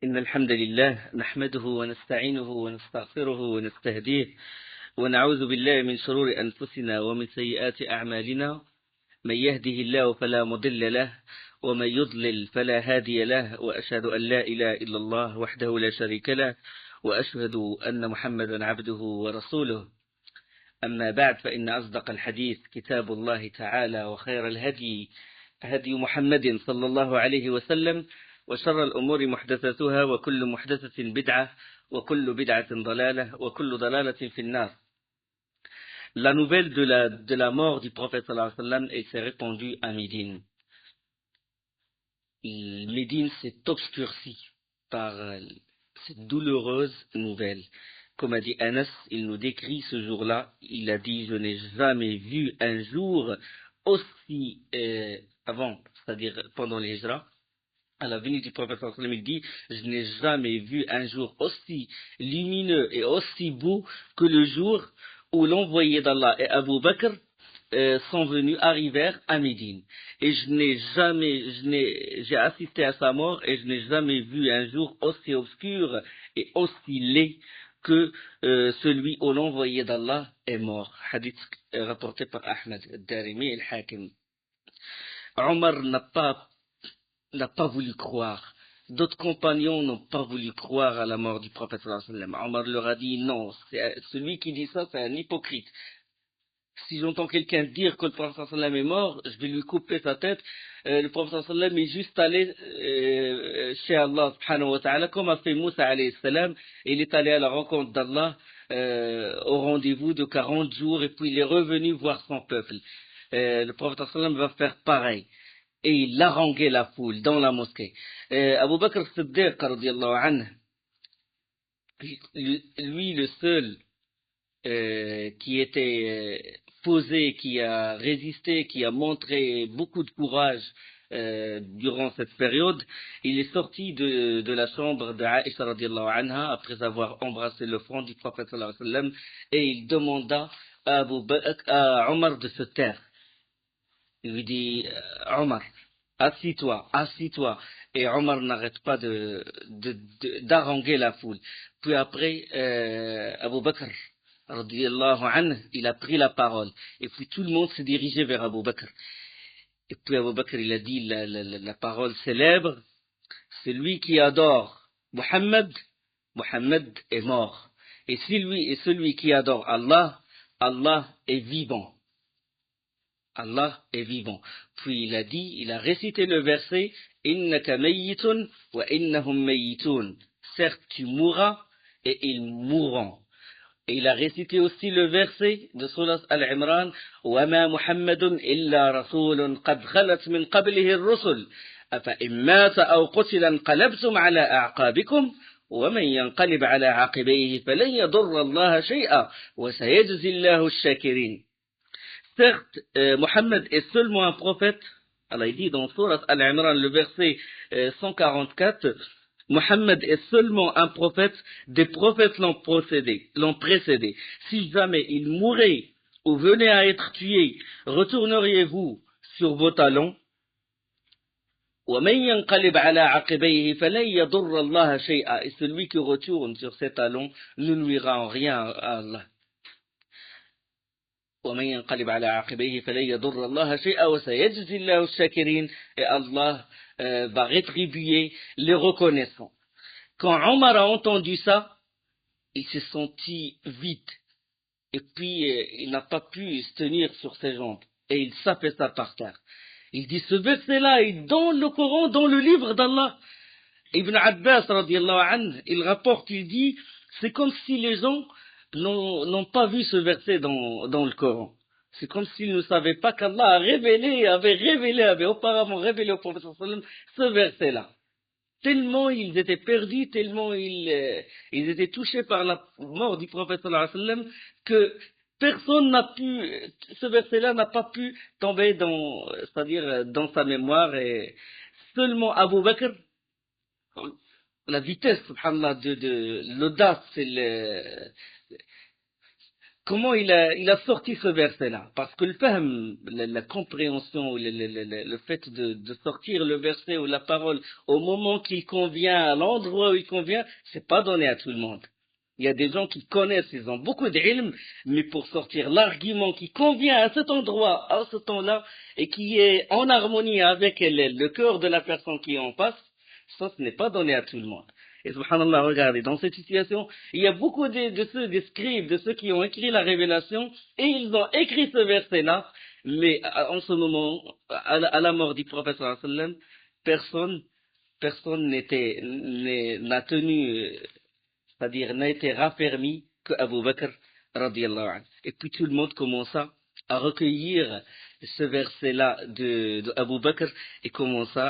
إن الحمد لله نحمده ونستعينه ونستغفره ونستهديه ونعوذ بالله من شرور أنفسنا ومن سيئات أعمالنا. من يهده الله فلا مضل له ومن يضلل فلا هادي له، وأشهد أن لا إله إلا الله وحده لا شريك له، وأشهد أن محمدا عبده ورسوله. أما بعد، فإن أصدق الحديث كتاب الله تعالى، وخير الهدي هدي محمد صلى الله عليه وسلم، وشر الأمور محدثاتها، وكل محدثة بدعة، وكل بدعة ضلالة، وكل ضلالة في النار. La nouvelle de la mort du prophète sallallahu alayhi wa sallam s'est répandue à Médine. Médine s'est obscurcie par cette douloureuse nouvelle. Comme a dit Anas, il nous décrit ce jour-là, il a dit: je n'ai jamais vu un jour aussi avant, c'est-à-dire pendant les Hijra, à la venue du prophète sallallahu alayhi wa sallam, il dit: je n'ai jamais vu un jour aussi lumineux et aussi beau que le jour où l'envoyé d'Allah et Abu Bakr arrivèrent à Médine. Et j'ai assisté à sa mort, et je n'ai jamais vu un jour aussi obscur et aussi laid que celui où l'envoyé d'Allah est mort. Hadith rapporté par Ahmed, Darimi et Al-Hakim. Omar n'a pas voulu croire. D'autres compagnons n'ont pas voulu croire à la mort du prophète sallallahu alayhi wa sallam. Omar leur a dit: non, celui qui dit ça, c'est un hypocrite. Si j'entends quelqu'un dire que le prophète sallallahu alayhi wa sallam est mort, je vais lui couper sa tête. Le prophète sallallahu alayhi wa sallam est juste allé chez Allah subhanahu wa ta'ala, comme a fait Moussa alayhi salam. Il est allé à la rencontre d'Allah au rendez-vous de 40 jours, et puis il est revenu voir son peuple. Le prophète sallallahu alayhi wa sallam va faire pareil. Et il haranguait la foule dans la mosquée. Abu Bakr as-Siddiq radiyallahu anhu, lui le seul qui était posé, qui a résisté, qui a montré beaucoup de courage durant cette période, il est sorti de la chambre d'Aïcha radiyallahu anha après avoir embrassé le front du prophète sallallahu alayhi wa sallam, et il demanda à Omar de se taire. Il lui dit: Omar, assis-toi, assis-toi. Et Omar n'arrête pas d'haranguer la foule. Puis après, Abu Bakr, radiyallahu anhu, il a pris la parole. Et puis tout le monde s'est dirigé vers Abu Bakr. Et puis Abu Bakr, il a dit la parole célèbre: celui qui adore Muhammad, Muhammad est mort. Et celui qui adore Allah, Allah est vivant. Allah est vivant. Puis il a récité le verset: Innaka mayyitun wa innahum mayyitun. Certes, tu mourras et ils mourront. Et il a récité aussi le verset de Surat Al-Imran: Wa ma Muhammadun illa rasulun qad khalat min qablihi ar-rusul afa immata aw qutila inqalabtum ala a'qabikum wa man yanqalib ala aqibayhi falan yadurra Allah shay'a wa sayajzi Allahu ash-shakirin. Certes, Mohammed est seulement un prophète. Allah dit dans Surat Al-Imran, le verset 144, Mohammed est seulement un prophète, des prophètes l'ont précédé. Si jamais il mourait ou venait à être tué, retourneriez-vous sur vos talons? Et celui qui retourne sur ses talons ne nuira en rien à Allah. Et Allah va rétribuer les reconnaissants. Quand Omar a entendu ça, il s'est senti vide. Et puis il n'a pas pu se tenir sur ses jambes. Et il s'affaissa par terre. Il dit: ce verset-là est dans le Coran, dans le livre d'Allah. Ibn Abbas radiyallahu anhu, il rapporte, il dit: c'est comme si les gens n'ont pas vu ce verset dans le Coran. C'est comme s'ils ne savaient pas qu'Allah avait auparavant révélé au prophète sallallahu alayhi wa sallam ce verset-là. Tellement ils étaient perdus, tellement ils étaient touchés par la mort du prophète sallallahu alayhi wa sallam, que ce verset-là n'a pas pu tomber c'est-à-dire dans sa mémoire, et seulement Abu Bakr, la vitesse, subhanallah, de l'audace, comment il a sorti ce verset-là. Parce que le fahm, la compréhension, le fait de sortir le verset ou la parole au moment qu'il convient, à l'endroit où il convient, c'est pas donné à tout le monde. Il y a des gens qui connaissent, ils ont beaucoup d'ilm, mais pour sortir l'argument qui convient à cet endroit, à ce temps-là, et qui est en harmonie avec le cœur de la personne qui est en face, ça, ce n'est pas donné à tout le monde. Et subhanallah, regardez, dans cette situation, il y a beaucoup de ceux, des scribes, de ceux qui ont écrit la révélation, et ils ont écrit ce verset-là, mais en ce moment, à la mort du prophète sallallahu alayhi wa sallam, personne n'a tenu, c'est-à-dire n'a été raffermi que Abu Bakr radiyallahu anhu. Et puis tout le monde commença à recueillir ce verset-là de Abu Bakr et commença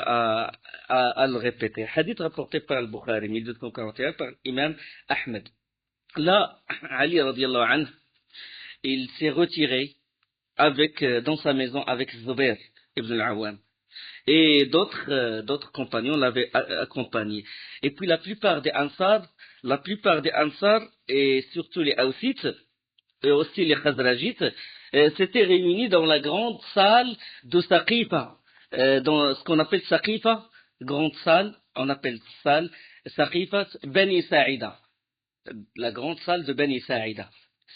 à le répéter. Hadith rapporté par Al-Bukhari, 1241, par Imam Ahmed. Là, Ali radiyallahu anhu, il s'est retiré dans sa maison avec Zubair ibn al-Awwam. Et d'autres compagnons l'avaient accompagné. Et puis la plupart des Ansar, et surtout les Haussites, et aussi les Khazrajites, s'étaient réunis dans la grande salle de Saqifa, dans ce qu'on appelle Saqifa, grande salle, on appelle salle Saqifa Bani Sa'ida, la grande salle de Bani Sa'ida.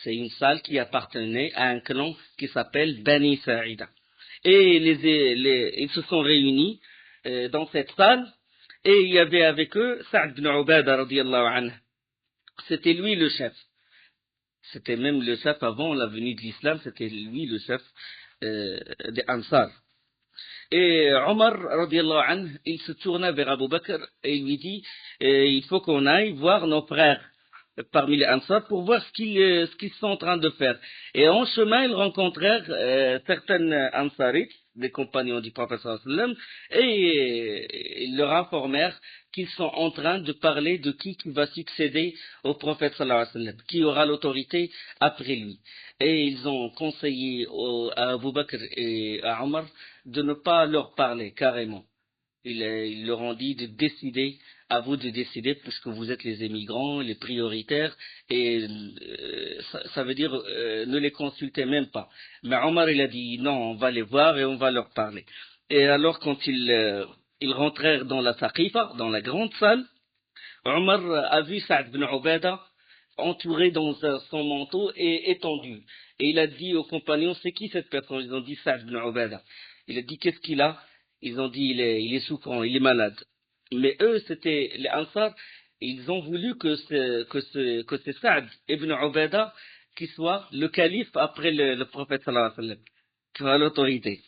C'est une salle qui appartenait à un clan qui s'appelle Bani Sa'ida. Et ils se sont réunis dans cette salle, et il y avait avec eux Sa'd ibn Ubada radiyallahu anhu. C'était lui le chef. C'était même le chef avant la venue de l'islam, c'était lui le chef des Ansar. Et Omar radiyallahu anhu, il se tourna vers Abu Bakr et il lui dit il faut qu'on aille voir nos frères parmi les Ansar pour voir ce qu'ils sont en train de faire. Et en chemin, ils rencontrèrent certaines Ansarites, des compagnons du prophète sallallahu alayhi wa sallam, et ils leur informèrent qu'ils sont en train de parler de qui va succéder au prophète sallallahu alayhi wa sallam, qui aura l'autorité après lui. Et ils ont conseillé à Abu Bakr et à Omar de ne pas leur parler carrément. Ils leur ont dit de décider, à vous de décider, puisque vous êtes les émigrants, les prioritaires, et ça veut dire ne les consultez même pas. Mais Omar, il a dit non, on va les voir et on va leur parler. Et alors, quand ils rentrèrent dans la Saqifa, dans la grande salle, Omar a vu Sa'd ibn Ubada entouré dans son manteau et étendu. Et il a dit aux compagnons, c'est qui cette personne? Ils ont dit Sa'd ibn Ubada. Il a dit, qu'est-ce qu'il a? Ils ont dit, il est souffrant, il est malade. Mais eux, c'était les Ansar, ils ont voulu que c'est Sa'd ibn Ubada qui soit le calife après le prophète sallallahu alayhi wa sallam, qui a l'autorité.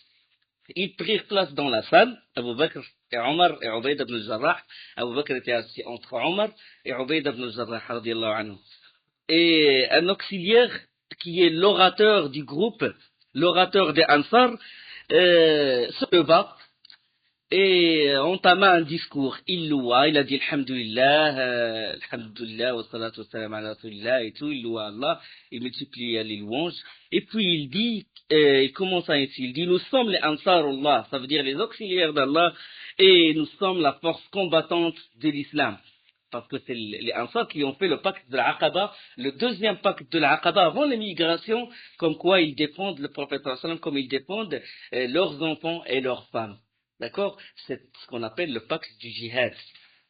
Ils prirent place dans la salle, Abu Bakr et Omar et Ubayd ibn al-Jarrah. Abu Bakr était assis entre Omar et Ubayd ibn al-Jarrah, radiyallahu anhu. Et un auxiliaire qui est l'orateur du groupe, l'orateur des Ansar, se leva et entama un discours. Il loua, il a dit Alhamdulillah, wa salatu wa salam ala rasulillah et tout, il loua Allah, il multiplia les louanges. Et puis il dit, il commence ainsi, il dit, nous sommes les Ansarullah, ça veut dire les auxiliaires d'Allah, et nous sommes la force combattante de l'islam. Parce que c'est les Ansar qui ont fait le pacte de l'Aqaba, le deuxième pacte de l'Aqaba avant l'émigration, comme quoi ils défendent le prophète sallallahu alayhi wa sallam, comme ils défendent leurs enfants et leurs femmes. D'accord? C'est ce qu'on appelle le pacte du jihad.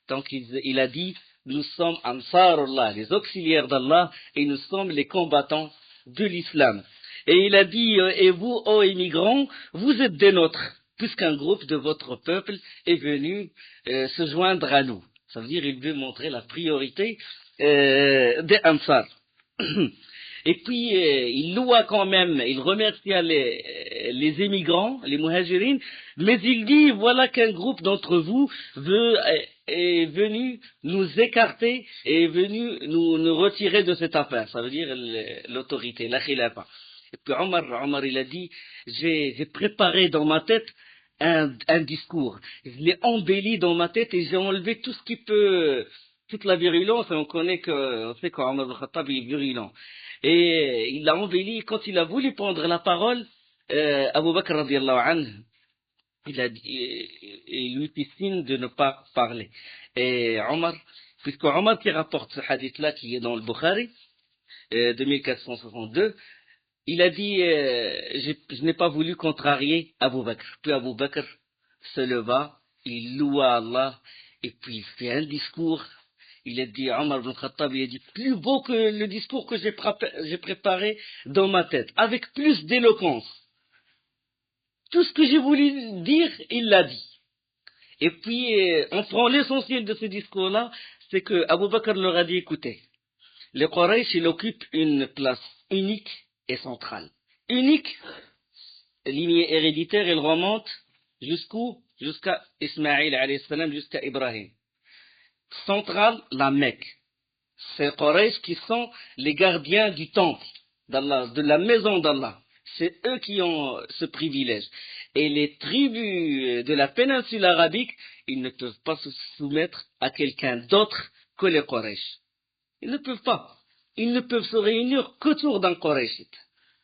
Donc il a dit, nous sommes Ansarullah, les auxiliaires d'Allah, et nous sommes les combattants de l'islam. Et il a dit, et vous, ô immigrants, vous êtes des nôtres, puisqu'un groupe de votre peuple est venu se joindre à nous. Ça veut dire qu'il veut montrer la priorité des Ansar. Et puis, il loua quand même, il remercia les émigrants, les muhajirines, mais il dit, voilà qu'un groupe d'entre vous est venu nous écarter, est venu nous retirer de cette affaire. Ça veut dire l'autorité, la khilafa. Et puis Omar, il a dit, j'ai préparé dans ma tête un discours. Je l'ai embelli dans ma tête et j'ai enlevé tout ce qui peut, toute la virulence, et on sait qu'Omar al-Khattab est virulent. Et il l'a embelli, quand il a voulu prendre la parole, Abu Bakr radiyallahu anhu, il lui fit signe de ne pas parler. Et Omar, puisque Omar qui rapporte ce hadith-là qui est dans le Bukhari, de 1462, il a dit, je n'ai pas voulu contrarier Abu Bakr. Puis Abu Bakr se leva, il loua Allah, et puis il fait un discours. Il a dit, Omar ibn Khattab, il a dit, plus beau que le discours que j'ai préparé dans ma tête, avec plus d'éloquence. Tout ce que j'ai voulu dire, il l'a dit. Et puis, on prend l'essentiel de ce discours-là, c'est que Abu Bakr leur a dit, écoutez, le Quraysh, il occupe une place unique et centrale. Unique, lignée héréditaire, elle remonte jusqu'où? Jusqu'à Ismaïl, alayhi salam, jusqu'à Ibrahim. Centrale, la Mecque. C'est Quraysh qui sont les gardiens du temple d'Allah, de la maison d'Allah. C'est eux qui ont ce privilège. Et les tribus de la péninsule arabique, ils ne peuvent pas se soumettre à quelqu'un d'autre que les Quraysh. Ils ne peuvent pas. Ils ne peuvent se réunir qu'autour d'un Qurayshite.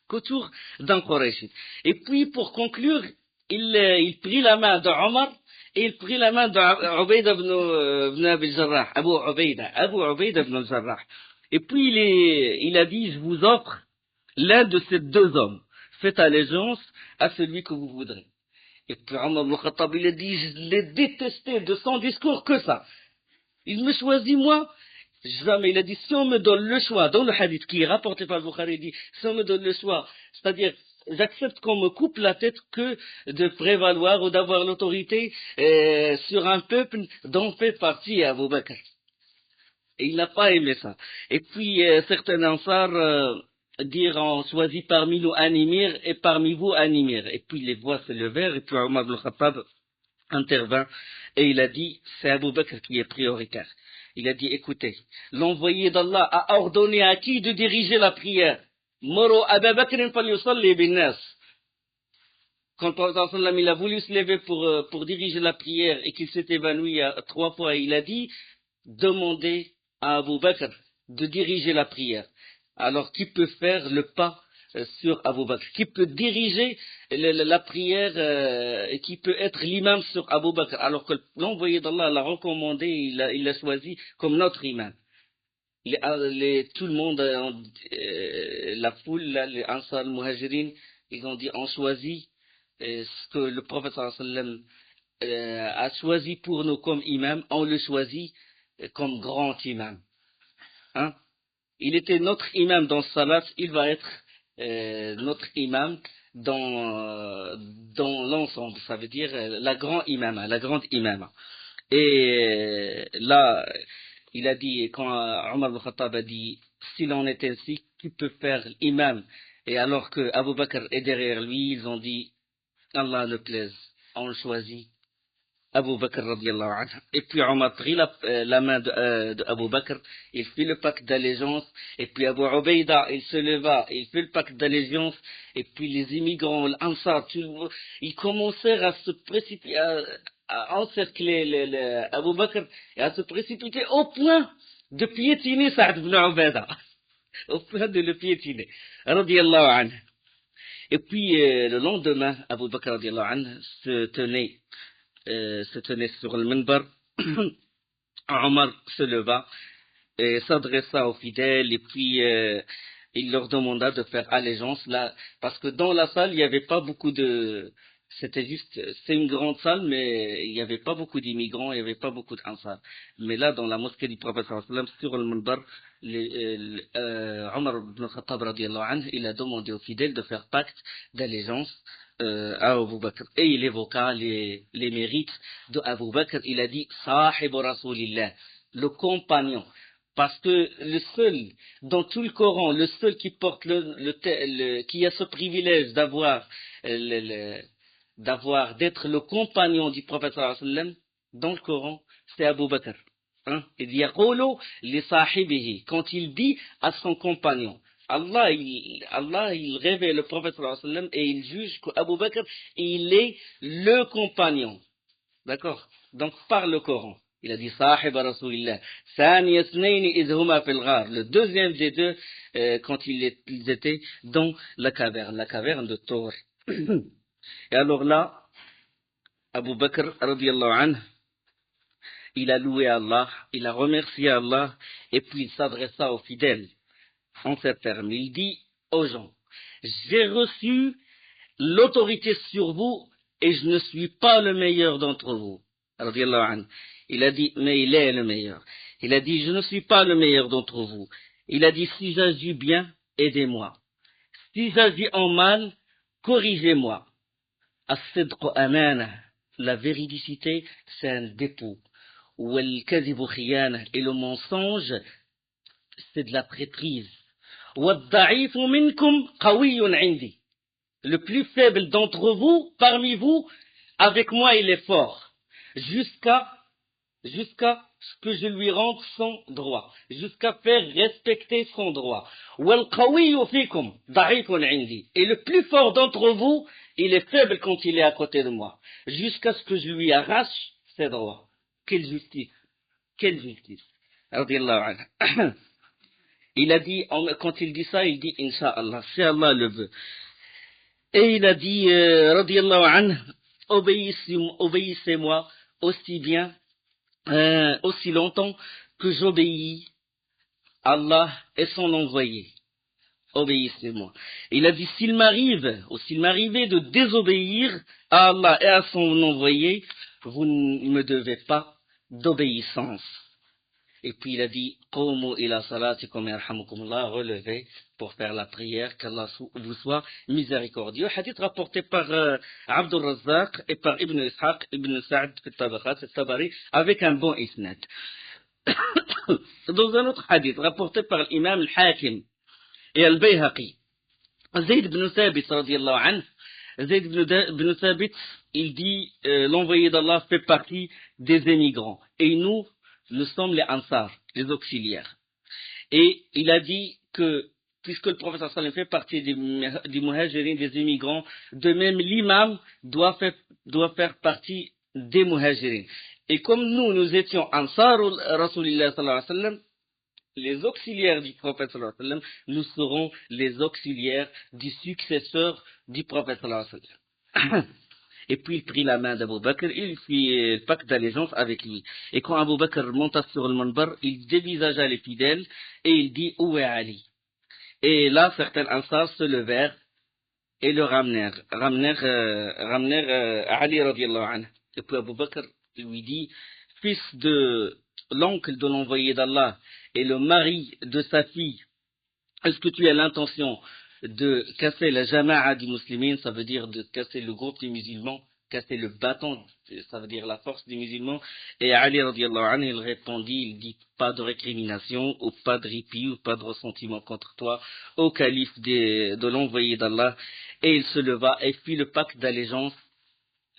Qu'autour d'un Qurayshite. Et puis, pour conclure, il prit la main de Omar et il prit la main d'Ubayda ibn Abi Jarrah, Abu Ubayda ibn Jarrah. Et puis, il a dit, je vous offre l'un de ces deux hommes. Faites allégeance à celui que vous voudrez. Et puis, Omar ibn Khattab, il a dit, je l'ai détesté de son discours que ça. Il me choisit, moi. Jamais, il a dit, si on me donne le choix, dans le hadith qui est rapporté par Bukhari, il dit, si on me donne le choix, c'est-à-dire, j'accepte qu'on me coupe la tête que de prévaloir ou d'avoir l'autorité sur un peuple dont fait partie Abu Bakr. Et il n'a pas aimé ça. Et puis, certains ansars dirent, on choisit parmi nous un émir et parmi vous un émir. Et puis les voix se levèrent et puis Omar ibn Khattab intervint et il a dit, c'est Abu Bakr qui est prioritaire. Il a dit, écoutez, l'envoyé d'Allah a ordonné à qui de diriger la prière? Moro Abu Bakr falyusalli bin nas. Quand le prophète sallallahu alayhi wa sallam, il a voulu se lever pour diriger la prière et qu'il s'est évanoui 3 fois, il a dit, demandez à Abu Bakr de diriger la prière. Alors, qui peut faire le pas sur Abu Bakr? Qui peut diriger la prière et qui peut être l'imam sur Abu Bakr? Alors que l'envoyé d'Allah l'a recommandé, il l'a choisi comme notre imam. Tout le monde, la foule, les Ansar, les Muhajirin, ils ont dit, on choisit ce que le prophète sallallahu alayhi wa sallam a choisi pour nous comme imam, on le choisit comme grand imam. Hein? Il était notre imam dans Salat, il va être notre imam dans l'ensemble, ça veut dire la grande imam. Et là, il a dit, quand Omar ibn Khattab a dit, s'il en est ainsi, qui peut faire imam? Et alors que Abu Bakr est derrière lui, ils ont dit, Allah le plaise, on le choisit. Abu Bakr radiallahu anhu. Et puis Omar prit la main de Abu Bakr, il fit le pacte d'allégeance, et puis Abu Ubayda, il se leva, il fit le pacte d'allégeance, et puis les immigrants, l'Ansar, ils commencèrent à se précipiter, à encercler Abu Bakr, et à se précipiter au point de piétiner Saad ibn Ubayda. Au point de le piétiner. Radiallahu anhu. Et puis le lendemain, Abu Bakr radiallahu anhu se tenait sur le minbar. Omar se leva et s'adressa aux fidèles et puis il leur demanda de faire allégeance là, parce que dans la salle il n'y avait pas beaucoup c'est une grande salle mais il n'y avait pas beaucoup d'immigrants, il n'y avait pas beaucoup d'Ansar. Mais là dans la mosquée du prophète sallallahu alayhi wa sallam, sur le minbar, Omar ibn Khattab radiallahu anhu, il a demandé aux fidèles de faire pacte d'allégeance à Abu Bakr. Et il évoqua les mérites de Abu Bakr. Il a dit Sahib Rasulillah, le compagnon. Parce que le seul, dans tout le Coran, le seul qui porte qui a ce privilège d'être le compagnon du prophète sallallahu alayhi wa sallam, dans le Coran, c'est Abu Bakr. Hein? Il dit Yaqulu li sahibihi, quand il dit à son compagnon. Allah, il révèle le prophète sallallahu alayhi wa sallam et il juge qu'Abu Bakr, il est le compagnon. D'accord? Donc, par le Coran. Il a dit Sahib Rasulillah. Thani Yasnaini idhuma fil ghar. Le deuxième des deux, quand ils étaient dans la caverne de Thor. Et alors là, Abu Bakr, radiallahu anhu, il a loué Allah, il a remercié Allah, et puis il s'adressa aux fidèles. en ces termes. Il dit aux gens, j'ai reçu l'autorité sur vous et je ne suis pas le meilleur d'entre vous. Radiallahu anhu. Il a dit, mais il est le meilleur. Il a dit, je ne suis pas le meilleur d'entre vous. Il a dit, si j'agis bien, aidez-moi. Si j'agis en mal, corrigez-moi. As-sidqu amana. La véridicité, c'est un dépôt. Wal-kadhibu khiyana. Et le mensonge, c'est de la traîtrise. Wad-da'ifu minkum qawiyyun 'indi. Le plus faible d'entre vous, parmi vous, avec moi il est fort. Jusqu'à ce que je lui rende son droit. Jusqu'à faire respecter son droit. Wal-qawiyyu fikum da'ifun 'indi. Et le plus fort d'entre vous, il est faible quand il est à côté de moi. Jusqu'à ce que je lui arrache ses droits. Quelle justice. Quelle justice. Radiallahu anhu. Il a dit, quand il dit ça, il dit, Inch'Allah, si Allah le veut. Et il a dit, radiallahu anhu, obéissez-moi aussi bien, aussi longtemps que j'obéis Allah et son envoyé. Obéissez-moi. Il a dit, s'il m'arrive, ou s'il m'arrivait de désobéir à Allah et à son envoyé, vous ne me devez pas d'obéissance. Et puis il a dit, Qumu ila salatikum yarhamukumullah, relevez pour faire la prière, qu'Allah vous soit miséricordieux. Hadith rapporté par Abdul Razzaq et par Ibn Ishaq, Ibn Sa'd, Tabari, avec un bon isnad. Dans un autre hadith rapporté par l'imam al-Hakim et al-Bayhaqi, Zayd ibn Thabit, radiyallahu anhu, Zayd ibn Thabit, il dit, l'envoyé d'Allah fait partie des émigrants. Et nous sommes les Ansar, les auxiliaires. Et il a dit que, puisque le prophète sallallahu alayhi wa sallam fait partie des muhajirin, des immigrants, de même l'imam doit faire partie des muhajirin. Et comme nous étions Ansar Rasulillah sallallahu alayhi wa sallam, les auxiliaires du prophète sallallahu alayhi wa sallam, nous serons les auxiliaires du successeur du prophète sallallahu alayhi wa sallam. Et puis il prit la main d'Abou Bakr, il fit le pacte d'allégeance avec lui. Et quand Abou Bakr monta sur le manbar, il dévisagea les fidèles et il dit, où est Ali? Et là, certains ansars se levèrent et le ramenèrent Ali radiallahu anhu. Et puis Abou Bakr lui dit, fils de l'oncle de l'envoyé d'Allah et le mari de sa fille, est-ce que tu as l'intention de casser la jama'a des musulmans, ça veut dire de casser le groupe des musulmans, casser le bâton, ça veut dire la force des musulmans? Et Ali radiallahu anhu, il répondit, il dit, pas de récrimination, ou pas de répit, ou pas de ressentiment contre toi, au calife de l'envoyé d'Allah. Et il se leva et fit le pacte d'allégeance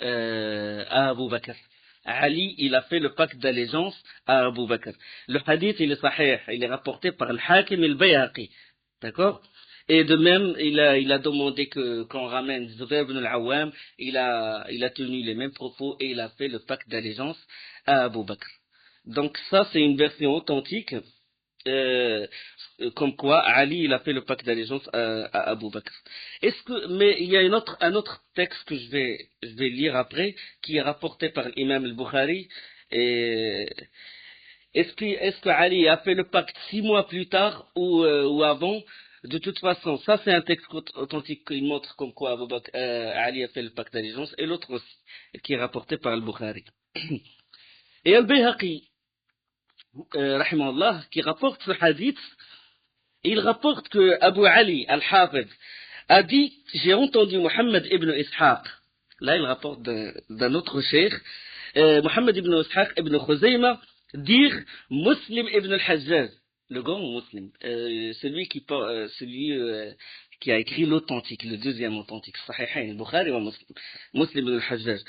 à Abu Bakr. Ali, il a fait le pacte d'allégeance à Abu Bakr. Le hadith, il est sahih, il est rapporté par le Hakim et le Bayhaqi. D'accord? Et de même, il a demandé qu'on ramène Zubayr ibn al-Awwam, il a tenu les mêmes propos et il a fait le pacte d'allégeance à Abu Bakr. Donc ça, c'est une version authentique, comme quoi Ali, il a fait le pacte d'allégeance à Abu Bakr. Mais il y a un autre texte que je vais lire après, qui est rapporté par l'imam al-Bukhari. Est-ce que Ali a fait le pacte 6 mois plus tard ou avant? De toute façon, ça c'est un texte authentique qui montre comme quoi Ali a fait le pacte d'allégeance, et l'autre aussi, qui est rapporté par al-Bukhari. Et al-Bayhaqi, rahimahullah, qui rapporte ce hadith, il rapporte que Abu Ali al-Hafid a dit, j'ai entendu Muhammad ibn Ishaq, là il rapporte d'un autre cheikh, Muhammad ibn Ishaq ibn Khuzayma, dire Muslim ibn al-Hajjaj, le grand Muslim, celui qui a écrit l'authentique, le deuxième authentique, Sahihain, Bukhari ou Muslim ibn al-Hajjaj,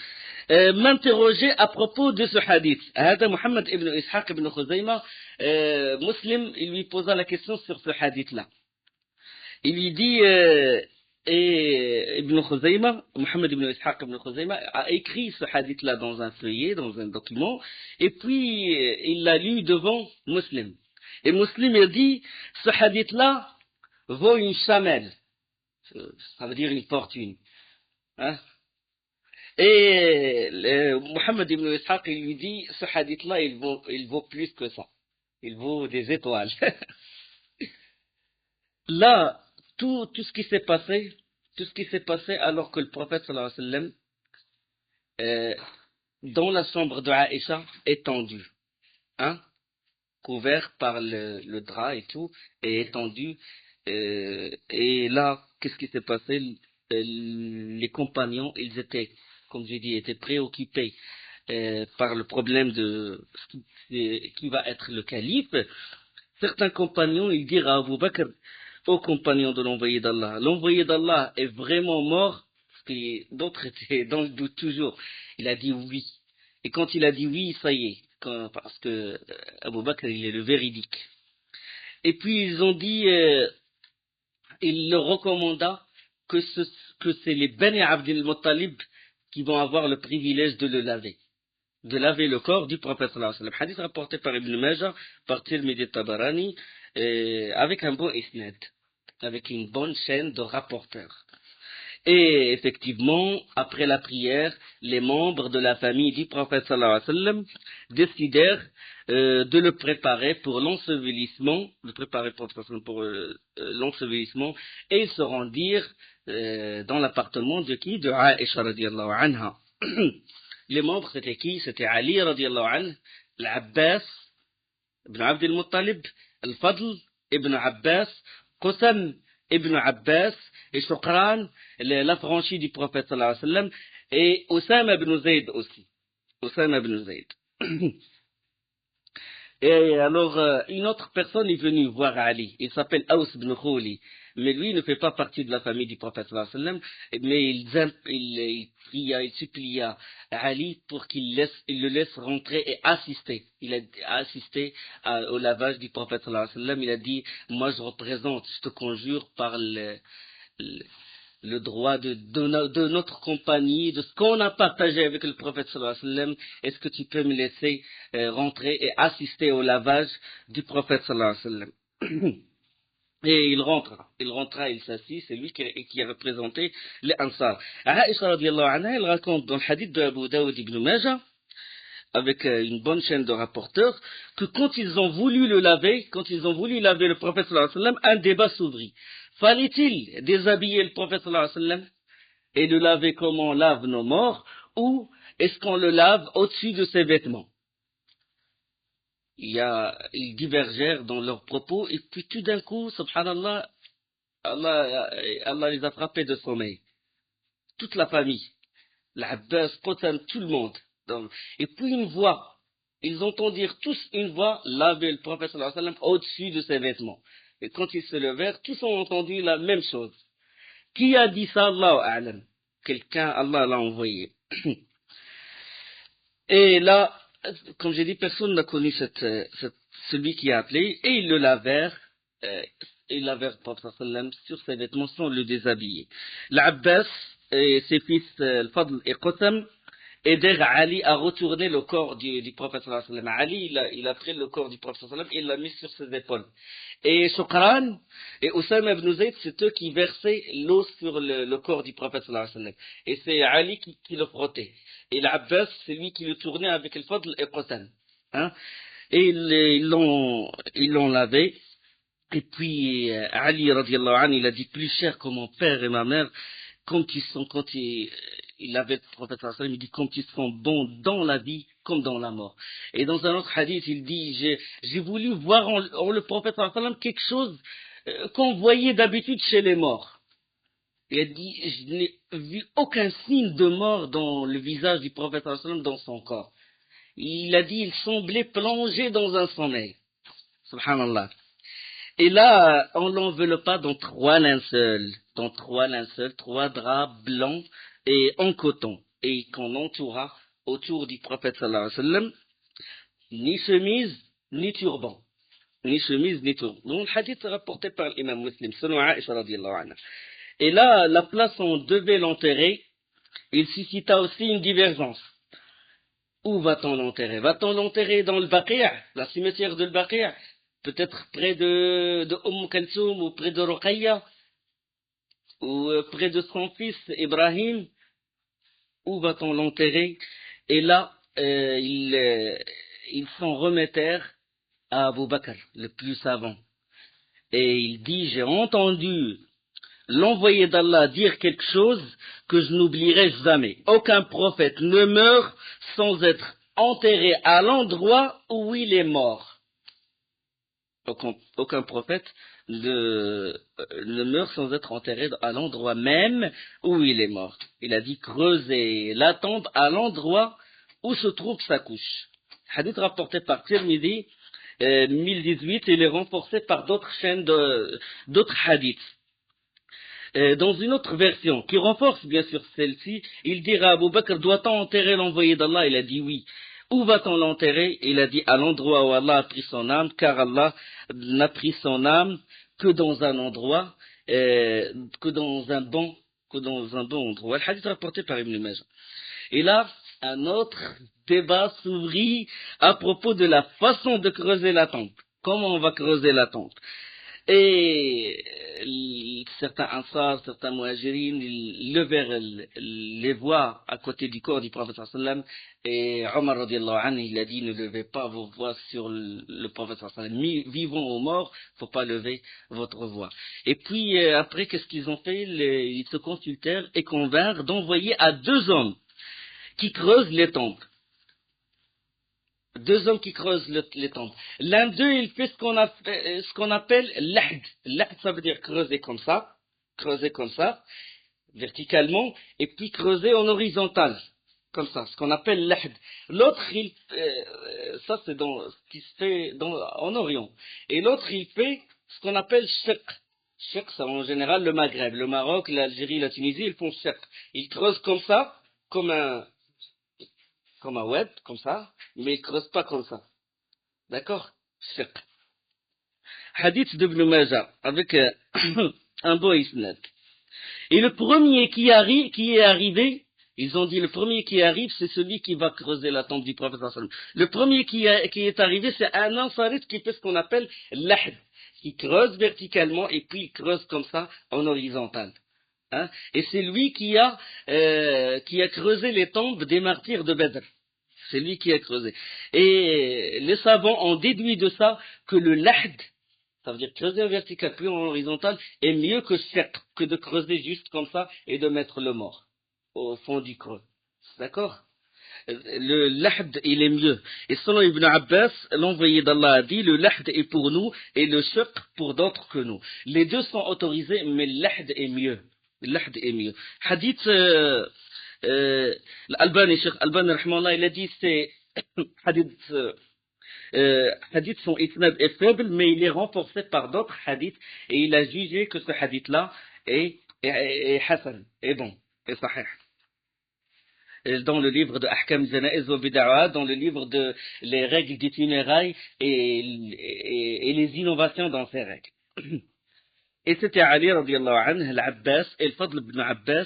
m'interrogeait à propos de ce hadith. Hada Muhammad ibn Ishaq ibn Khuzayma, Muslim, il lui posa la question sur ce hadith-là. Il lui dit, et Ibn Khuzayma, Muhammad ibn Ishaq ibn Khuzayma, a écrit ce hadith-là dans un feuillet, dans un document, et puis il l'a lu devant Muslim. Et Muslim a dit, ce hadith-là vaut une chamelle. Ça veut dire une fortune. Hein? Et Muhammad ibn Ishaq, il lui dit, ce hadith-là, il vaut plus que ça. Il vaut des étoiles. là, tout ce qui s'est passé alors que le prophète sallallahu alayhi wa sallam, euh, dans la chambre de Aïcha, étendu, hein, couvert par le drap et tout, et étendu. Et là, qu'est-ce qui s'est passé? Les compagnons, ils étaient, comme j'ai dit, étaient préoccupés par le problème de qui va être le calife. Certains compagnons, ils dirent à Abu Bakr, ô compagnon de l'envoyé d'Allah est vraiment mort, parce que d'autres étaient dans le doute toujours. Il a dit oui. Et quand il a dit oui, ça y est, parce que Abu Bakr, il est le véridique. Et puis ils ont dit, il leur recommanda que, que c'est les Bani Abdel Muttalib qui vont avoir le privilège de laver le corps du prophète sallallahu alayhi wa sallam. Hadith rapporté par Ibn Majah, par Tirmidhi Tabarani, avec un bon isnad, avec une bonne chaîne de rapporteurs. Et effectivement, après la prière, les membres de la famille du prophète sallallahu alayhi wa sallam décidèrent de le préparer pour l'ensevelissement, l'ensevelissement, et ils se rendirent dans l'appartement de qui? De Aïcha radiallahu anha. Les membres, c'était qui? C'était Ali radiallahu anhu, l'Abbas, ibn Abd al-Muttalib, al-Fadl, ibn Abbas, Qusam, ibn Abbas, et Shukran, l'affranchi du prophète sallallahu alayhi wa sallam, et Osama ibn Zayd aussi. Osama ibn Zayd. Et alors, une autre personne est venue voir Ali. Il s'appelle Aws ibn Khawli. Mais lui, il ne fait pas partie de la famille du prophète sallallahu alayhi wa sallam. Mais il supplia Ali pour qu'il le laisse rentrer et assister. Il a assisté au lavage du prophète sallallahu alayhi wa sallam. Il a dit, moi je représente, je te conjure par le droit de notre compagnie, de ce qu'on a partagé avec le prophète sallallahu alayhi wa sallam, est-ce que tu peux me laisser rentrer et assister au lavage du prophète sallallahu alayhi wa sallam? Et il rentra, il s'assit, c'est lui qui a représenté les Ansar. Aïcha radiallahu anha, elle raconte dans le hadith de Abu Daoud ibn Majah, avec une bonne chaîne de rapporteurs, que quand ils ont voulu laver le prophète sallallahu alayhi wa sallam, un débat s'ouvrit. Fallait-il déshabiller le prophète sallallahu alayhi wa sallam et le laver comme on lave nos morts, ou est-ce qu'on le lave au-dessus de ses vêtements? Ils divergèrent dans leurs propos, et puis tout d'un coup, subhanallah, Allah les a frappés de sommeil. Toute la famille, l'Abbas, Qotan, tout le monde. Et puis une voix, ils entendirent tous une voix laver le prophète sallallahu alayhi wa sallam au-dessus de ses vêtements. Et quand ils se levèrent, tous ont entendu la même chose. Qui a dit ça? Allahu a'lam. Quelqu'un, Allah l'a envoyé. Et là, comme j'ai dit, personne n'a connu celui qui a appelé, et ils le lavèrent, le prophète sallallahu alayhi wa sallam sur ses vêtements sans le déshabiller. L'Abbas et ses fils, Al-Fadl et Qatam, aidèrent Ali à retourner le corps du prophète sallallahu alayhi wa sallam. Ali, il a pris le corps du prophète sallallahu alayhi wa sallam et il l'a mis sur ses épaules. Et Shukran et Osama ibn Zayd, c'est eux qui versaient l'eau sur le corps du prophète sallallahu alayhi wa sallam. Et c'est Ali qui le frottait. Et l'Abbas, c'est lui qui le tournait avec le Fadl et Qatam. Hein? Et ils l'ont lavé. Et puis Ali radiallahu anhu, il a dit plus cher que mon père et ma mère, quand il avait le prophète sallallahu alayhi wa sallam, il dit quand ils sont bons dans la vie comme dans la mort. Et dans un autre hadith, il dit j'ai voulu voir en le prophète sallallahu alayhi wa sallam quelque chose qu'on voyait d'habitude chez les morts. Il a dit je n'ai vu aucun signe de mort dans le visage du prophète sallallahu alayhi wa sallam, dans son corps. Il a dit il semblait plongé dans un sommeil. Subhanallah. Et là, on l'enveloppa dans trois linceuls, trois draps blancs et en coton, et qu'on entoura autour du prophète sallallahu alayhi wa sallam, ni chemise, ni turban. Donc, le hadith est rapporté par l'imam Muslim, selon Aïcha radiallahu anha. Et là, la place où on devait l'enterrer, il suscita aussi une divergence. Où va-t-on l'enterrer? Va-t-on l'enterrer dans le Baqi', la cimetière de Baqi'? Peut-être près de Kalsoum, ou près de Ruqayya, ou près de son fils Ibrahim. Où va-t-on l'enterrer? Et là, ils s'en remettèrent à Abu Bakr, le plus savant. Et il dit, j'ai entendu l'envoyé d'Allah dire quelque chose que je n'oublierai jamais. Aucun prophète ne meurt sans être enterré à l'endroit où il est mort. Aucun prophète ne meurt sans être enterré à l'endroit même où il est mort. Il a dit creuser la tombe à l'endroit où se trouve sa couche. Hadith rapporté par Tirmidhi, 1018, il est renforcé par d'autres chaînes d'autres hadiths. Dans une autre version, qui renforce bien sûr celle-ci, il dira à Abu Bakr, doit-on enterrer l'envoyé d'Allah? Il a dit oui. Où va-t-on l'enterrer? Il a dit à l'endroit où Allah a pris son âme, car Allah n'a pris son âme que dans un endroit, que dans un bon endroit. Le hadith rapporté par Ibn Majah. Et là, un autre débat s'ouvrit à propos de la façon de creuser la tombe. Comment on va creuser la tombe? Et certains Ansar, certains Muhajirin, ils levèrent les voix à côté du corps du prophète sallam, et Omar radiallahu anhu, il a dit, ne levez pas vos voix sur le prophète sallam, vivant ou mort, faut pas lever votre voix. Et puis après, qu'est-ce qu'ils ont fait? Ils se consultèrent et convinrent d'envoyer à 2 hommes qui creusent les tombes. 2 hommes qui creusent les tombes. L'un d'eux, il fait ce qu'on appelle l'ahd. L'ahd, ça veut dire creuser comme ça, verticalement, et puis creuser en horizontal, comme ça, ce qu'on appelle l'ahd. L'autre, ça c'est ce qui se fait en Orient. Et l'autre, il fait ce qu'on appelle shaq. Shaq, c'est en général le Maghreb, le Maroc, l'Algérie, la Tunisie, ils font shaq. Ils creusent comme ça, comme un web, comme ça, mais il ne creuse pas comme ça. D'accord? Shaq. Hadith d'Ibn Majah, avec un beau isnad. Et le premier qui est arrivé, ils ont dit le premier qui arrive, c'est celui qui va creuser la tombe du prophète sallallahu alayhi wa sallam. Le premier qui est arrivé, c'est un ansarite qui fait ce qu'on appelle l'ahd. Il creuse verticalement et puis il creuse comme ça en horizontal. Hein? Et c'est lui qui a creusé les tombes des martyrs de Badr. C'est lui qui a creusé. Et les savants ont déduit de ça que le lahd, ça veut dire creuser en vertical puis en horizontal, est mieux que de creuser juste comme ça et de mettre le mort au fond du creux. D'accord? Le lahd, il est mieux. Et selon Ibn Abbas, l'envoyé d'Allah a dit, le lahd est pour nous et le shaq pour d'autres que nous. Les deux sont autorisés, mais le lahd est mieux. Le lahd est mieux. Hadith, l'Albani, Cheikh Albani, il a dit, c'est hadith son isnad est faible, mais il est renforcé par d'autres hadiths, et il a jugé que ce hadith-là est hasan, est bon, est sahih. Dans le livre de Ahkam Jana'iz wa Bid'a, dans le livre de les règles d'itinérail et les innovations dans ces règles. Et c'était Ali radiallahu anhu, l'Abbas, et le Fadl ibn Abbas,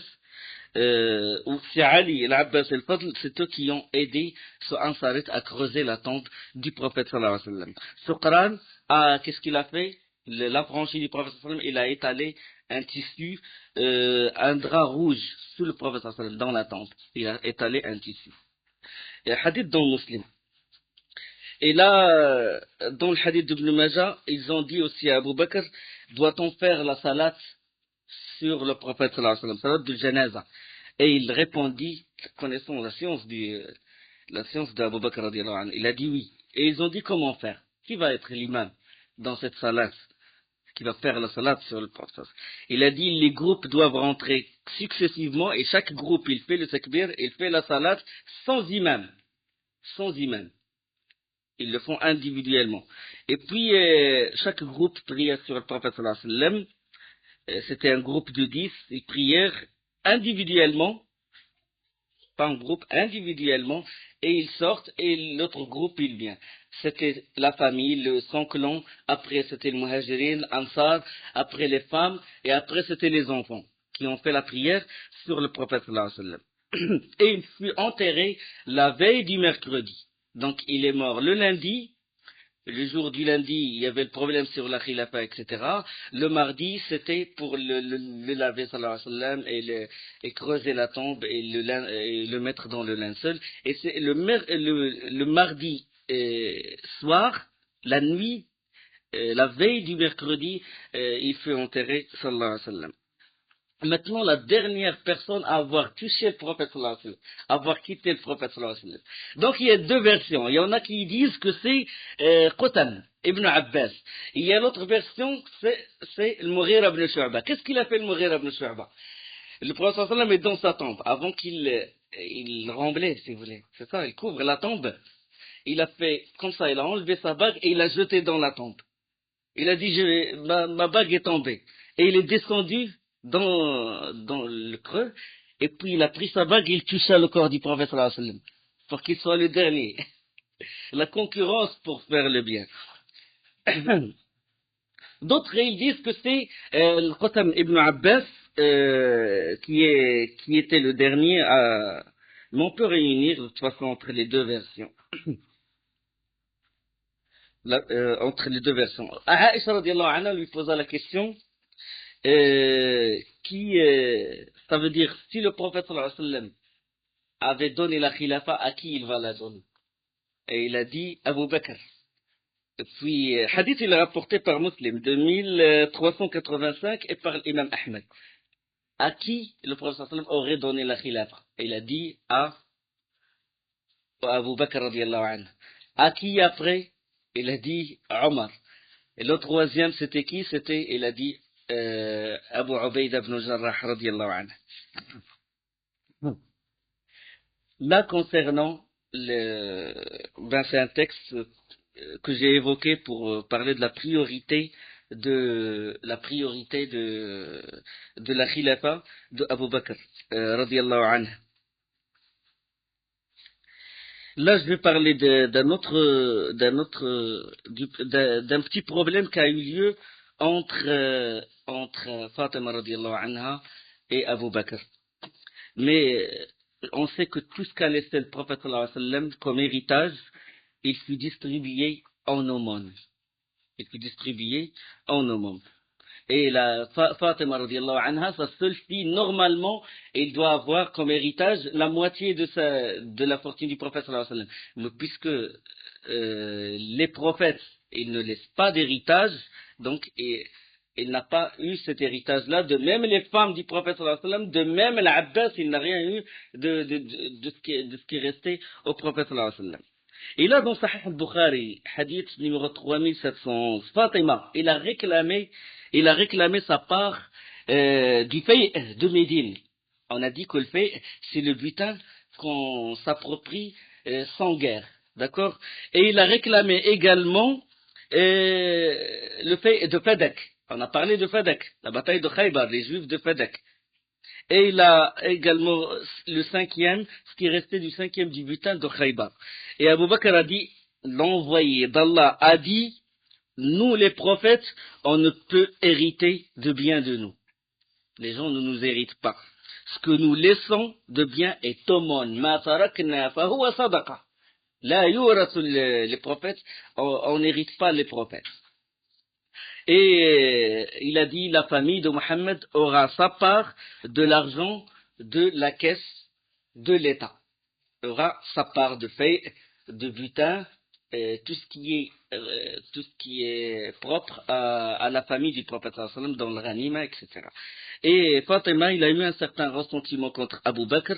ou c'est Ali, l'Abbas et le Fadl, c'est eux qui ont aidé ce Ansarit à creuser la tombe du prophète sallallahu alayhi wa sallam. Suqran, qu'est-ce qu'il a fait? L'affranchi du prophète sallallahu alayhi wa sallam, il a étalé un tissu, un drap rouge sous le prophète sallallahu alayhi wa sallam, dans la tombe. Il a étalé un tissu. Et hadith dans le Muslim. Et là, dans le hadith d'Ibn Majah, ils ont dit aussi à Abu Bakr, doit-on faire la salat sur le prophète sallallahu alayhi wa sallam, salat du janaza? Et il répondit, connaissant la science d'Abu Bakr radiallahu anhu, il a dit oui. Et ils ont dit comment faire? Qui va être l'imam dans cette salat? Qui va faire la salat sur le prophète? Il a dit les groupes doivent rentrer successivement et chaque groupe il fait le takbir, il fait la salat sans imam. Sans imam. Ils le font individuellement. Et puis, chaque groupe priait sur le prophète sallallahu alayhi wa sallam. C'était un groupe de 10. Ils prièrent individuellement, pas en groupe, individuellement, et ils sortent, et l'autre groupe, il vient. C'était la famille, son clan, après c'était le muhajirin, ansar, après les femmes, et après c'était les enfants, qui ont fait la prière sur le prophète sallallahu alayhi wa sallam. Et il fut enterré la veille du mercredi. Donc il est mort le lundi, le jour du lundi, il y avait le problème sur la khilafa, etc. Le mardi, c'était pour le laver, sallallahu alayhi wa sallam, et creuser la tombe et le mettre dans le linceul. Et c'est le mardi soir, la nuit, la veille du mercredi, il fut enterré, sallallahu alayhi wa sallam. Maintenant, la dernière personne à avoir touché le prophète sallallahu alayhi wa sallam, à avoir quitté le prophète sallallahu alayhi wa sallam. Donc, il y a deux versions. Il y en a qui disent que c'est Qutam ibn Abbas. Il y a l'autre version, c'est le Mughira ibn Shu'ba. Qu'est-ce qu'il a fait le Mughira ibn Shu'ba? Le prophète sallallahu alayhi wa sallam est dans sa tombe, avant qu'il remblait, si vous voulez. C'est ça, il couvre la tombe. Il a fait comme ça, il a enlevé sa bague et il l'a jetée dans la tombe. Il a dit, ma bague est tombée. Et il est descendu dans le creux, et puis il a pris sa bague et il toucha le corps du prophète sallallahu alayhi wa sallam, pour qu'il soit le dernier. La concurrence pour faire le bien. D'autres, ils disent que c'est le Qatam ibn Abbas qui était le dernier à... Mais on peut réunir de toute façon entre les deux versions. Entre les deux versions. Aïcha radiallahu anha lui posa la question ça veut dire, si le prophète sallallahu alayhi wa sallam avait donné la khilafa, à qui il va la donner? Et il a dit Abu Bakr. Et puis, hadith il est rapporté par Muslim de 1385 et par l'imam Ahmed. À qui le prophète sallallahu alayhi wa sallam aurait donné la khilafa? Et il a dit à Abu Bakr radiallahu anhu. À qui après? Il a dit Omar. Et le troisième, c'était qui? Il a dit Abu Ubaida ibn Jarrah radiallahu anhu. Là, concernant c'est un texte que j'ai évoqué pour parler de la priorité de la khilafa de Abu Bakr radiallahu anhu. Là, je vais parler d'un petit problème qui a eu lieu entre Fatima radiallahu anha et Abu Bakr. Mais on sait que tout ce qu'a laissé le prophète sallallahu alayhi wa sallam comme héritage, il fut distribué en aumône. Et la Fatima radiallahu anha, sa seule fille, normalement, il doit avoir comme héritage la moitié de la fortune du prophète sallallahu alayhi wa sallam. Mais puisque les prophètes, ils ne laissent pas d'héritage, donc il n'a pas eu cet héritage-là. De même les femmes du prophète sallallahu alayhi wa sallam, de même l'Abbas, il n'a rien eu de ce qui est resté au prophète sallallahu alayhi wa sallam. Et là, dans Sahih al-Bukhari, hadith numéro 3711, Fatima, il a réclamé sa part du fay de Médine. On a dit que le fay, c'est le butin qu'on s'approprie sans guerre. D'accord? Et il a réclamé également le fay de Fadak. On a parlé de Fadak, la bataille de Khaybar, les Juifs de Fadak. Et il a également le cinquième, ce qui restait du cinquième du butin de Khaybar. Et Abu Bakr a dit, l'envoyé d'Allah a dit, nous les prophètes, on ne peut hériter de bien de nous. Les gens ne nous héritent pas. Ce que nous laissons de bien est aumône. Ma tarakna fa huwa sadaqa. La yurasu les prophètes, on n'hérite pas les prophètes. Et il a dit, la famille de Mohammed aura sa part de l'argent de la caisse de l'État. Aura sa part de fait, de butin, tout ce qui est propre à la famille du prophète sallallahu alayhi wa sallam, dans le ghanima, etc. Et Fatima, il a eu un certain ressentiment contre Abu Bakr,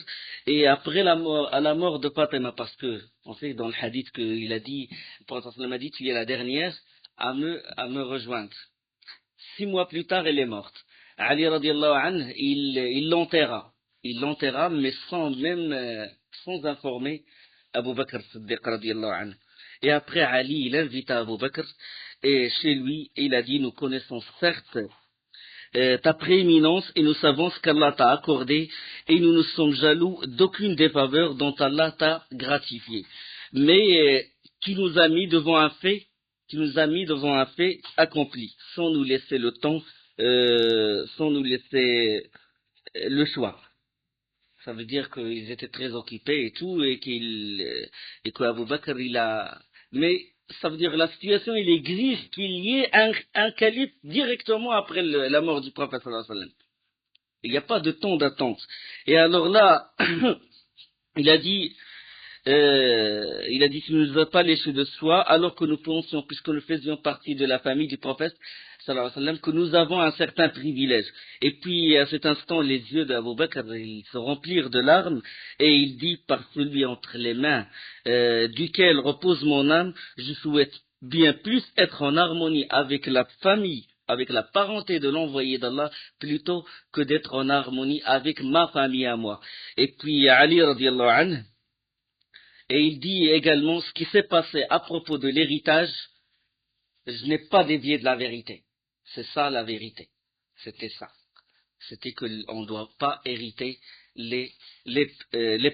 et après à la mort de Fatima, parce que on sait dans le hadith qu'il a dit, le prophète sallallahu alayhi wa sallam a dit, tu es la dernière à me rejoindre. 6 mois plus tard, elle est morte. Ali radiallahu anhu, il l'enterra. Mais sans informer Abu Bakr Siddiq radiallahu anhu. Et après, Ali, il invita Abu Bakr, et chez lui, il a dit, nous connaissons certes ta prééminence, et nous savons ce qu'Allah t'a accordé, et nous ne sommes jaloux d'aucune des faveurs dont Allah t'a gratifié. Mais tu nous as mis devant un fait accompli, sans nous laisser le temps, sans nous laisser le choix. Ça veut dire qu'ils étaient très occupés et tout, et qu'Abu Bakr, mais ça veut dire que la situation, il exige qu'il y ait un calife directement après la mort du prophète sallallahu alayhi wa sallam. Il n'y a pas de temps d'attente. Et alors là, il a dit, il a dit qu'il ne nous a pas laissé de soi, alors que nous pensions, puisque nous faisions partie de la famille du prophète, sallallahu alayhi wa sallam, que nous avons un certain privilège. Et puis, à cet instant, les yeux d'Abu Bakr, ils se remplirent de larmes, et il dit, par celui entre les mains, duquel repose mon âme, je souhaite bien plus être en harmonie avec la famille, avec la parenté de l'envoyé d'Allah, plutôt que d'être en harmonie avec ma famille à moi. Et puis, Ali radiallahu anhu, et il dit également ce qui s'est passé à propos de l'héritage, je n'ai pas dévié de la vérité. C'est ça la vérité. C'était ça. C'était qu'on ne doit pas hériter les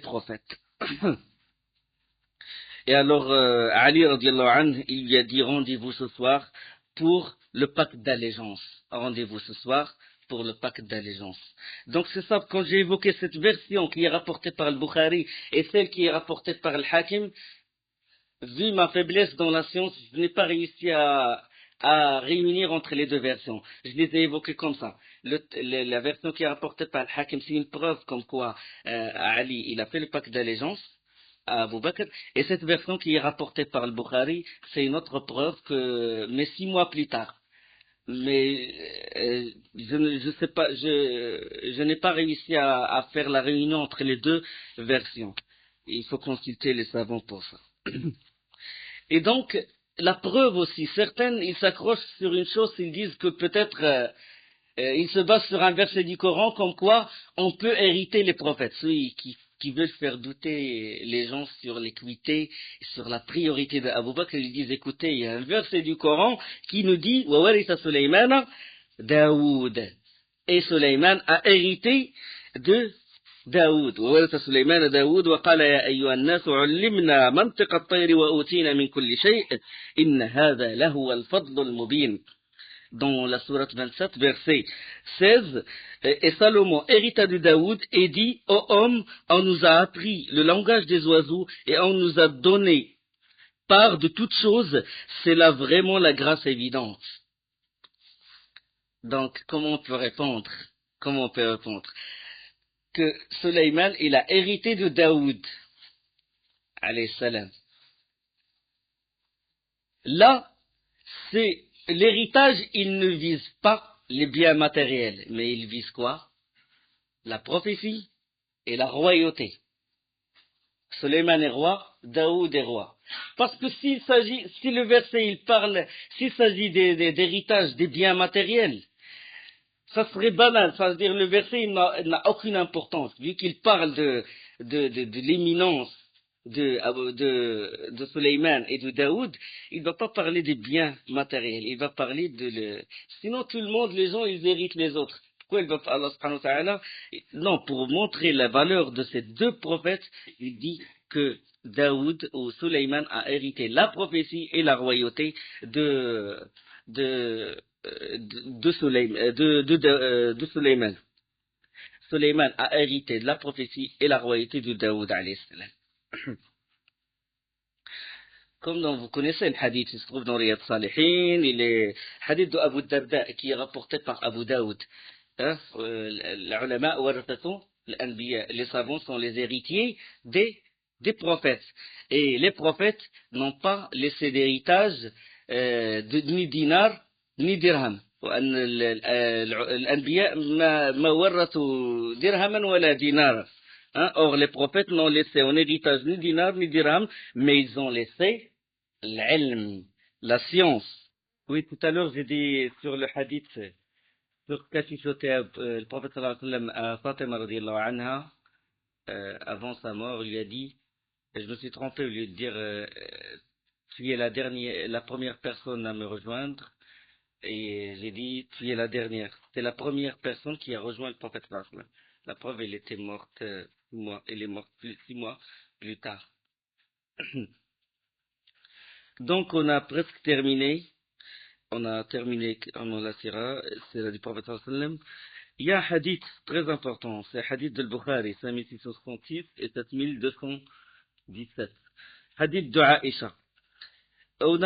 prophètes. Et alors, Ali radiallahu anhu, il lui a dit rendez-vous ce soir pour le pacte d'allégeance. Rendez-vous ce soir pour le pacte d'allégeance. Donc c'est ça, quand j'ai évoqué cette version qui est rapportée par le Bukhari et celle qui est rapportée par le Hakim, vu ma faiblesse dans la science, je n'ai pas réussi à réunir entre les deux versions. Je les ai évoquées comme ça. La version qui est rapportée par le Hakim, c'est une preuve comme quoi Ali, il a fait le pacte d'allégeance à Abu Bakr, et cette version qui est rapportée par le Bukhari, c'est une autre preuve mais 6 mois plus tard. Mais je sais pas, je n'ai pas réussi à faire la réunion entre les deux versions. Il faut consulter les savants pour ça. Et donc, la preuve aussi, certaines, ils s'accrochent sur une chose, ils disent que peut-être ils se basent sur un verset du Coran comme quoi on peut hériter les prophètes. Ceux qui veulent faire douter les gens sur l'équité, sur la priorité d'Abu Bakr, ils disent écoutez, il y a un verset du Coran qui nous dit wa warisa Sulayman Daoud. Et Sulayman a hérité de داود وورث سليمان داود وقال يا أيها الناس علمنا منطق الطير وأوتينا من كل شيء إن هذا لهو الفضل المبين. Dans la sourate 27, verset 16, et Salomon hérita de Daoud et dit, ô homme, on nous a appris le langage des oiseaux et on nous a donné part de toutes choses, c'est là vraiment la grâce évidente. Donc, comment on peut répondre? Que Sulayman, il a hérité de Daoud, alayhi salam. Là, c'est l'héritage, il ne vise pas les biens matériels, mais il vise quoi? La prophétie et la royauté. Sulayman est roi, Daoud est roi. Parce que si le verset il parle, s'il s'agit d'héritage des biens matériels, ça serait banal, ça veut dire le verset il n'a aucune importance, vu qu'il parle de l'éminence de Sulayman et de Daoud, il ne va pas parler des biens matériels, il va parler sinon tout le monde, les gens, ils héritent les autres. Pourquoi il va pas, Allah subhanahu wa ta'ala, non, pour montrer la valeur de ces deux prophètes, il dit que Daoud ou Sulayman a hérité la prophétie et la royauté de Sulayman. Sulayman a hérité de la prophétie et la royauté de Daoud alayhi salam. Comme vous connaissez le hadith, il se trouve dans Riyad Salihin, il est hadith de Abu Darda qui est rapporté par Abu Daoud. Les ulama warathathun al-anbiya, les savants sont les héritiers des prophètes. Et les prophètes n'ont pas laissé d'héritage ni dinar ni dirham. الأنبياء ما ورثوا درهما ولا دينارا. Or, les prophètes n'ont laissé en héritage ni dinar ni dirham, mais ils ont laissé l'ilm, la science. Oui, tout à l'heure, j'ai dit sur le hadith, sur qu'a chuchoté le prophète sallallahu alayhi wa sallam à Fatima radiallahu anha, avant sa mort, il lui a dit, et je me suis trompé au lieu de dire, tu es la première personne à me rejoindre, et j'ai dit, tu es la dernière. C'est la première personne qui a rejoint le prophète sallallahu alayhi wa sallam. La preuve, elle était morte, elle est morte 6 mois plus tard. Donc, on a presque terminé. On a terminé la sira du prophète sallallahu alayhi wa sallam. Il y a un hadith très important, c'est un hadith de Bukhari, 5666 et 7217. Hadith de Aïcha. On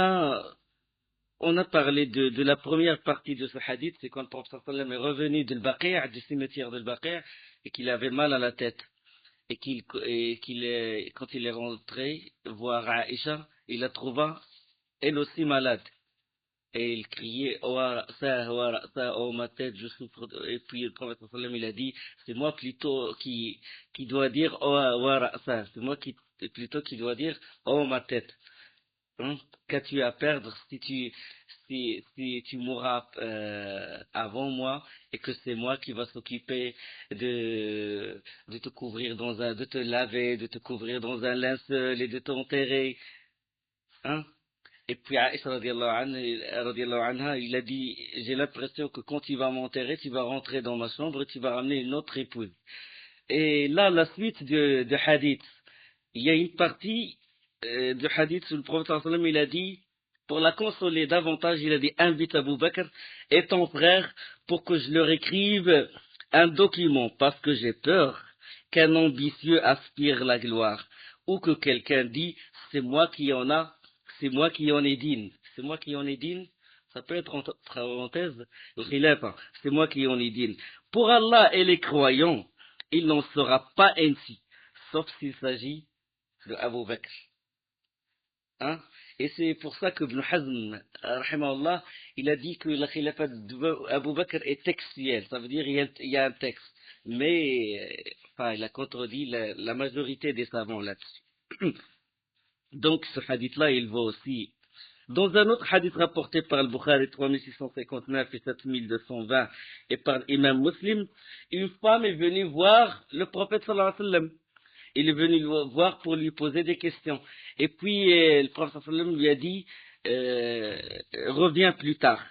a parlé de la première partie de ce hadith, c'est quand le prophète sallallahu alayhi wa sallam est revenu du cimetière de Baqi' et qu'il avait mal à la tête. quand il est rentré voir Aïcha, il la trouva elle aussi malade. Et il criait, oh, ça, oh, ma tête, je souffre. Et puis le prophète sallallahu alayhi wa sallam, il a dit, c'est moi plutôt qui dois dire, oh, ça, c'est moi plutôt qui dois dire, oh, ma tête. Hein? Qu'as-tu à perdre si tu mourras avant moi et que c'est moi qui va s'occuper de te couvrir de te laver, de te couvrir dans un linceul et de t'enterrer, hein? Et puis Aïcha radiallahu anha, il a dit, j'ai l'impression que quand tu vas m'enterrer, tu vas rentrer dans ma chambre et tu vas ramener une autre épouse. Et là, la suite de hadith, il y a une partie du hadith où le prophète sallallahu alayhi wa sallam, il a dit, pour la consoler davantage, il a dit, invite Abu Bakr et ton frère pour que je leur écrive un document, parce que j'ai peur qu'un ambitieux aspire la gloire, ou que quelqu'un dit, c'est moi qui en ai digne. C'est moi qui en ai digne. Ça peut être entre parenthèses, c'est moi qui en ai digne. Pour Allah et les croyants, il n'en sera pas ainsi, sauf s'il s'agit de Abu Bakr. Hein? Et c'est pour ça que Ibn Hazm, rahimahullah, il a dit que la khilafat d'Abu Bakr est textuelle. Ça veut dire il y a un texte. Mais, enfin, il a contredit la majorité des savants là-dessus. Donc, ce hadith-là, il va aussi. Dans un autre hadith rapporté par Al-Bukhari 3659 et 7220 et par l'imam Muslim, une femme est venue voir le prophète sallallahu alayhi wa sallam. Il est venu le voir pour lui poser des questions. Et puis, le prophète sallallahu alayhi wa sallam lui a dit, reviens plus tard.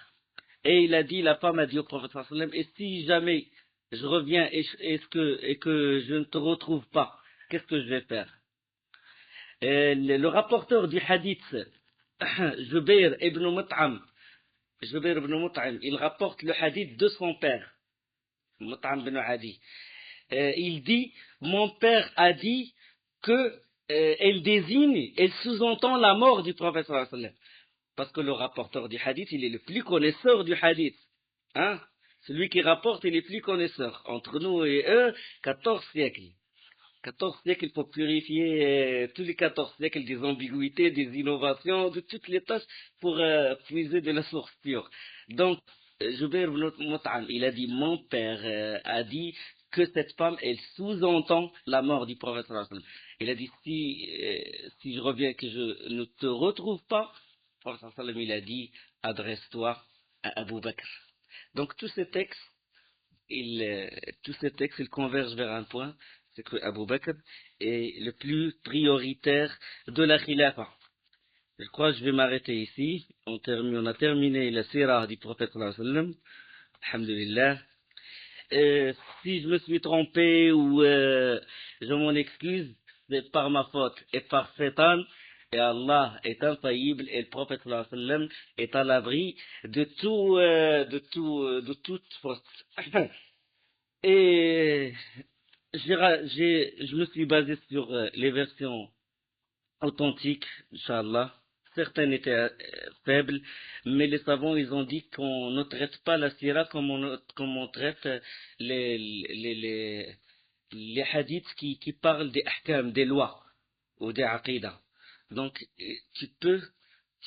Et la femme a dit au prophète sallallahu alayhi wa sallam, et si jamais je reviens et que je ne te retrouve pas, qu'est-ce que je vais faire? Le rapporteur du hadith, Jubair ibn Mut'am, il rapporte le hadith de son père, Mut'am ibn Adi. Il dit, mon père a dit que elle sous-entend la mort du prophète sallallahu alayhi wa sallam. Parce que le rapporteur du hadith, il est le plus connaisseur du hadith. Hein? Celui qui rapporte, il est plus connaisseur. Entre nous et eux, 14 siècles. 14 siècles, il faut purifier tous les 14 siècles des ambiguïtés, des innovations, de toutes les tâches pour puiser de la source pure. Donc, Jubair ibn Mut'am, il a dit, mon père a dit que cette femme, elle sous-entend la mort du prophète sallallahu alayhi wa sallam. Il a dit, si je reviens que je ne te retrouve pas, le prophète sallallahu alayhi wa sallam, il a dit, adresse-toi à Abu Bakr. Donc, tous ces textes, ils convergent vers un point, c'est que Abu Bakr est le plus prioritaire de la khilafa. Je crois que je vais m'arrêter ici. On a terminé la sirah du prophète sallallahu alayhi wa sallam. Alhamdulillah. Si je me suis trompé ou je m'en excuse, c'est par ma faute et par Satan. Et Allah est infaillible et le prophète sallallahu alayhi wa sallam est à l'abri de toute faute. Et je me suis basé sur les versions authentiques, Inch'Allah. Certaines étaient faibles, mais les savants, ils ont dit qu'on ne traite pas la sira comme on traite les hadiths qui parlent des ahkam, des lois, ou des aqidah. Donc, tu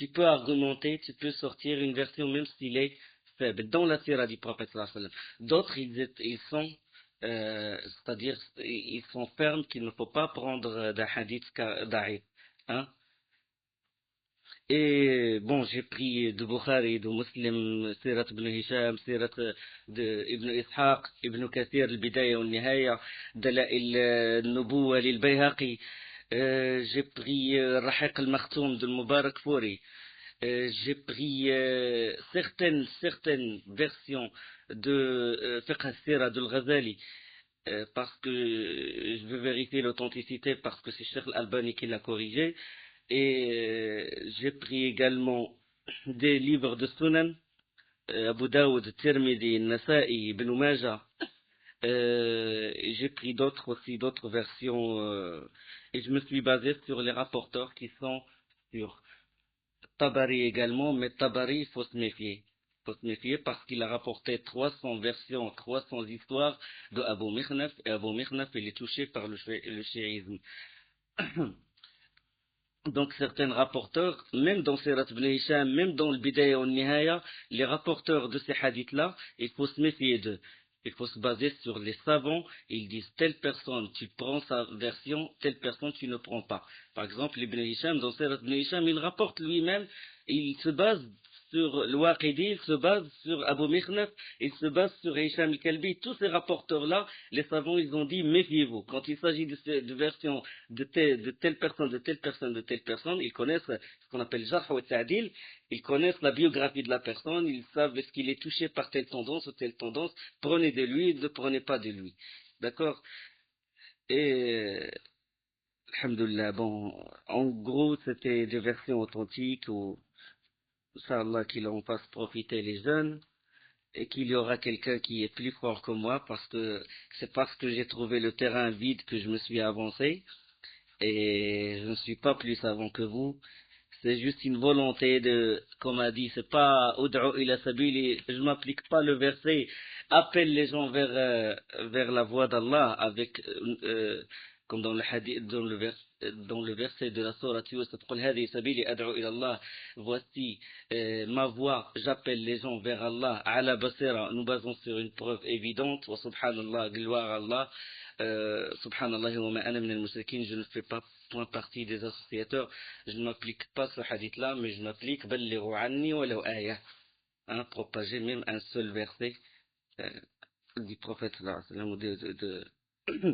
peux argumenter, tu peux sortir une version même s'il est faible, dans la sira du prophète sallallahu alayhi wa sallam. D'autres, ils sont c'est-à-dire, ils sont fermes qu'il ne faut pas prendre d'un hadith da'if. Hein? Et bon, j'ai pris de Bukhari, de Muslim, Sirat ibn Hisham, Sirat de Ibn Ishaq, Ibn Kathir, Al-Bidaya al-Nihaya, Dala'il al-Nubuwa lil-Bayhaqi. J'ai pris Rahiq al-Makhtoum de Mubarak Fori. J'ai pris certaines versions de Fiqh al-Sira de Al-Ghazali, parce que je veux vérifier l'authenticité, parce que c'est Cheikh Al-Albani qui l'a corrigé. Et j'ai pris également des livres de Sunan, Abu Daoud, Tirmidhi, Nasa'i, Ibn Majah. J'ai pris d'autres versions, et je me suis basé sur les rapporteurs qui sont sur Tabari également, mais Tabari, il faut se méfier. faut se méfier parce qu'il a rapporté 300 versions, 300 histoires de Abu Mikhnaf, et Abu Mikhnaf, il est touché par le chiisme. Donc certains rapporteurs, même dans Sirat ibn Hisham, même dans le Bidaya au Nihaya, les rapporteurs de ces hadiths-là, il faut se méfier d'eux. Il faut se baser sur les savants, ils disent telle personne, tu prends sa version, telle personne, tu ne prends pas. Par exemple, Ibn Hisham, dans Sirat ibn Hisham, il rapporte lui-même, il se base sur le Waqidi, il se base sur Abu Mikhnaf, il se base sur Hisham al-Kalbi. Tous ces rapporteurs-là, les savants, ils ont dit, méfiez-vous. Quand il s'agit de versions de telle personne, de telle personne, de telle personne, ils connaissent ce qu'on appelle Jarh wa Ta'dil, ils connaissent la biographie de la personne, ils savent est-ce qu'il est touché par telle tendance ou telle tendance, prenez de lui, ne prenez pas de lui. D'accord? Et, alhamdoulilah, bon, en gros, c'était des versions authentiques où, Inch'Allah, qu'il en fasse profiter les jeunes et qu'il y aura quelqu'un qui est plus fort que moi parce que c'est parce que j'ai trouvé le terrain vide que je me suis avancé et je ne suis pas plus savant que vous. C'est juste une volonté de, comme a dit, c'est pas Ud'u ila sabili, je m'applique pas le verset, appelle les gens vers la voie d'Allah avec, comme dans le hadith, dans le verset de la sourate Yusuf, قل هذه سبيلي أدعو إلى الله, voici ma voie, j'appelle les gens vers Allah, ala basira, nous basons sur une preuve évidente, wa subhanallah, gloire à Allah, subhanallah wa ma ana min al-mushrikin, je ne fais pas point partie des associateurs, je ne m'applique pas ce hadith-là, mais je m'applique ballighu anni wa law aya, hein, propager même un seul verset du prophète sallallahu alayhi wa sallam,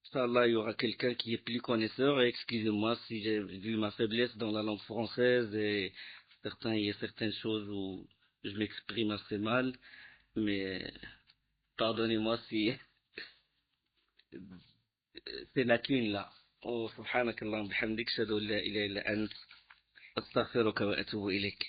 Inch'Allah, il y aura quelqu'un qui est plus connaisseur, et excusez-moi si j'ai vu ma faiblesse dans la langue française et il y a certaines choses où je m'exprime assez mal, mais pardonnez-moi si ces lacunes-là. Oh, subhanakallah, bihamdik, shadu la ilaha illa ant, astaghfiruka wa atubu ilayk.